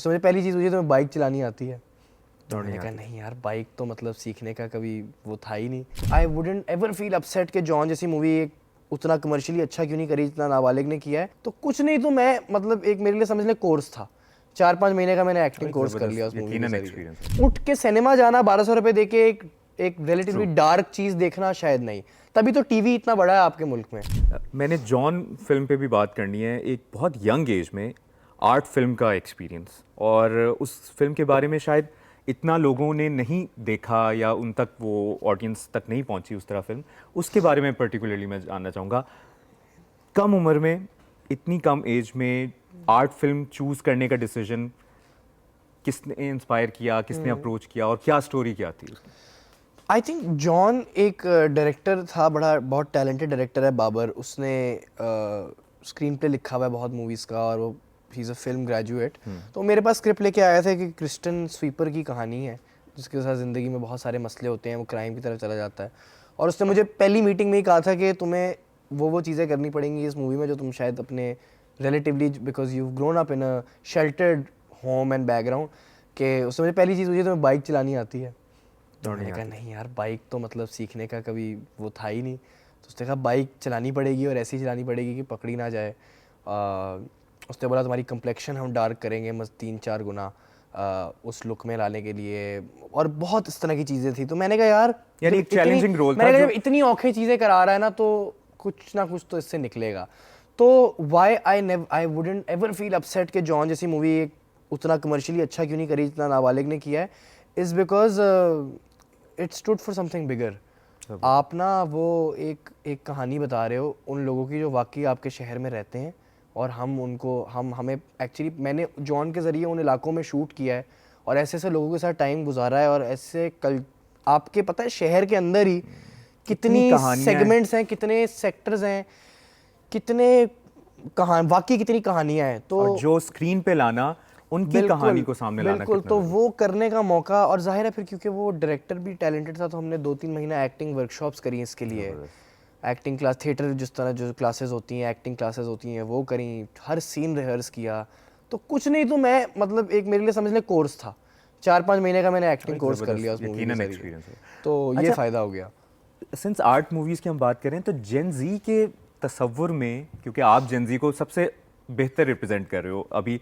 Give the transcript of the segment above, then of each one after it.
तो मुझे पहली चीज़ मुझे तो बाइक चलानी आती है। तो और मैंने नहीं कहा आती। नहीं यार, बाइक तो मतलब सीखने का कभी वो था ही नहीं। आई वुडेंट एवर फील अपसेट कि जॉन जैसी मूवी एक उतना कमर्शियली अच्छा क्यों नहीं करी जितना नाबालिग ने किया है। तो कुछ नहीं तो मैं मतलब एक मेरे लिए समझ ले कोर्स था, 4-5 महीने का मैंने एक्टिंग एक कोर्स कर लिया उस ज़बरदस्त मूवी के यकीनन जरिए। एक्सपीरियंस है। उठ के सिनेमा जाना 1200 रुपये दे के एक रिलेटिवली True. डार्क चीज़ देखना शायद नहीं, तभी तो टीवी इतना बड़ा है आपके मुल्क में। मैंने जॉन फिल्म पे भी बात करनी है। एक बहुत यंग एज में आर्ट फिल्म का एक्सपीरियंस, और उस फिल्म के बारे में शायद इतना लोगों ने नहीं देखा या उन तक वो ऑडियंस तक नहीं पहुंची उस तरह फिल्म। उसके बारे में पर्टिकुलरली मैं जानना चाहूँगा। कम उम्र में, इतनी कम एज में आर्ट फिल्म चूज़ करने का डिसीजन किसने इंस्पायर किया, किसने अप्रोच किया, और क्या स्टोरी क्या थी उसकी? आई थिंक जॉन एक डायरेक्टर था, बहुत टैलेंटेड डायरेक्टर है बाबर। उसने स्क्रीन प्ले लिखा हुआ है बहुत मूवीज़ का, और वो he is a film graduate. तो मेरे पास स्क्रिप्ट लेके आया था कि क्रिस्टन स्वीपर की कहानी है जिसके साथ ज़िंदगी में बहुत सारे मसले होते हैं, वो क्राइम की तरफ चला जाता है। और उसने मुझे पहली मीटिंग में ही कहा था कि तुम्हें वो चीज़ें करनी पड़ेंगी इस मूवी में जो तुम शायद अपने relatively, because you grown up in a sheltered home and background, कि उसने मुझे पहली चीज़ मुझे तुम्हें बाइक चलानी आती है। तो और मैंने नहीं कहा आती। नहीं यार, बाइक तो मतलब सीखने का कभी वो था ही नहीं। तो उसने कहा बाइक चलानी पड़ेगी और ऐसी चलानी पड़ेगी कि पकड़ी ना जाए। उसने बोला तुम्हारी कम्प्लेक्शन हम डार्क करेंगे मस्त 3-4 गुना उस लुक में लाने के लिए, और बहुत इस तरह की चीज़ें थी। तो मैंने कहा यार, यानी जब एक इतनी चैलेंजिंग रोल था मैंने कहा जो जब इतनी औखे चीज़ें करा रहा है ना, तो कुछ ना कुछ तो इससे निकलेगा। तो why I wouldn't ever feel upset कि जॉन जैसी मूवी एक उतना कमर्शियली अच्छा क्यों नहीं करी जितना नाबालिग ने किया है, is because it stood for something bigger. आप ना वो एक कहानी बता रहे हो उन लोगों की जो वाकई आपके शहर में रहते हैं, और हमें एक्चुअली मैंने जॉन के ज़रिए उन इलाकों में शूट किया है और ऐसे ऐसे लोगों के साथ टाइम गुजारा है, और ऐसे कल आपके पता है शहर के अंदर ही कितनी कितनी कहानियां हैं। सेगमेंट्स हैं, कितने सेक्टर्स हैं, कितने वाकई कितनी कहानियाँ हैं। तो और जो स्क्रीन पे लाना, उनकी कहानी बिल्कुल को सामने लाना बिल्कुल, कितना तो ज़रूरी। वो करने का मौका, और जाहिर है फिर क्योंकि वो डायरेक्टर भी टैलेंटेड था, तो हमने 2-3 महीना एक्टिंग वर्कशॉप्स करी इसके लिए। ज़बरदस्त। एक्टिंग क्लास, थिएटर जिस तरह जो क्लासेस होती हैं, एक्टिंग क्लासेस होती हैं, वो करी, हर सीन रिहर्स किया। तो कुछ नहीं तो मैं मतलब एक मेरे लिए समझ ले कोर्स था, 4-5 महीने का मैंने एक्टिंग एक कोर्स कर लिया ज़बरदस्त उस मूवी के यकीनन ज़रिए। एक्सपीरियंस है। तो ये अच्छा, फ़ायदा हो गया। सिंस आर्ट मूवीज़ की हम बात करें तो जेन जी के तसव्वुर में, क्योंकि आप जेन जी को सबसे बेहतर रिप्रेजेंट कर रहे हो अभी,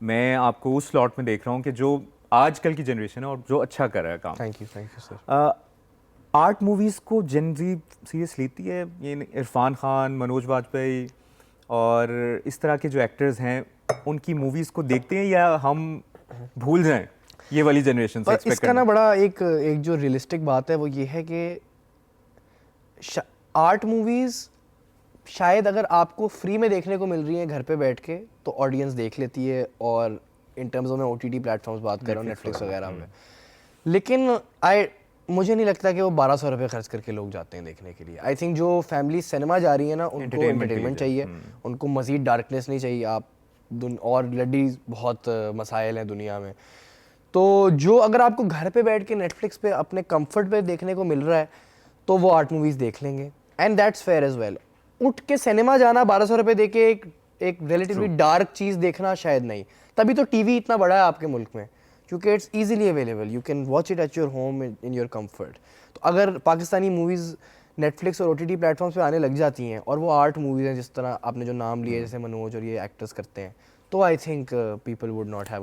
मैं आपको उस स्लॉट में देख रहा हूँ कि जो आजकल की जनरेशन है और जो अच्छा कर रहा है काम। Thank you sir. Art movies को जेन जी सीरियस लेती है? ये इरफान खान, मनोज वाजपेयी और इस तरह के जो एक्टर्स हैं, उनकी मूवीज़ को देखते हैं, या हम भूल जाएं ये वाली जनरेशन से पर एक्सपेक्ट इसका ना करना? बड़ा एक एक जो रियलिस्टिक बात है वो ये है कि आर्ट मूवीज़ शायद अगर आपको फ्री में देखने को मिल रही हैं घर पे बैठ के, तो ऑडियंस देख लेती है। और इन टर्म्स ऑफ मैं ओटीटी प्लेटफॉर्म्स बात कर रहा हूँ, नेटफ्लिक्स नेटफ्लिक्स वगैरह। वगैरह में। लेकिन मुझे नहीं लगता कि वो 1200 रुपये खर्च करके लोग जाते हैं देखने के लिए। आई थिंक जो फैमिली सिनेमा जा रही है ना, उनको एंटरटेनमेंट के लिए एंटरटेनमेंट चाहिए, उनको मज़ीद डार्कनेस नहीं चाहिए। आप और ऑलरेडी बहुत मसाइल हैं दुनिया में। तो जो अगर आपको घर पे बैठ के नेटफ्लिक्स पे अपने कंफर्ट पे देखने को मिल रहा है, तो वो आर्ट मूवीज़ देख लेंगे, and that's fair as well. उठ के सिनेमा जाना 1200 रुपये दे के एक रिलेटिवली ट्रू। डार्क चीज़ देखना शायद नहीं, तभी तो टीवी इतना बड़ा है आपके मुल्क में, क्योंकि it's easily available, you can watch it at your home in your comfort. तो अगर पाकिस्तानी मूवीज़ नेटफ्लिक्स और ओटीटी प्लेटफॉर्म्स पे आने लग जाती हैं, और वो आर्ट मूवीज़ हैं जिस तरह आपने जो नाम लिए जैसे मनोज और ये एक्टर्स करते हैं, तो I think people would not have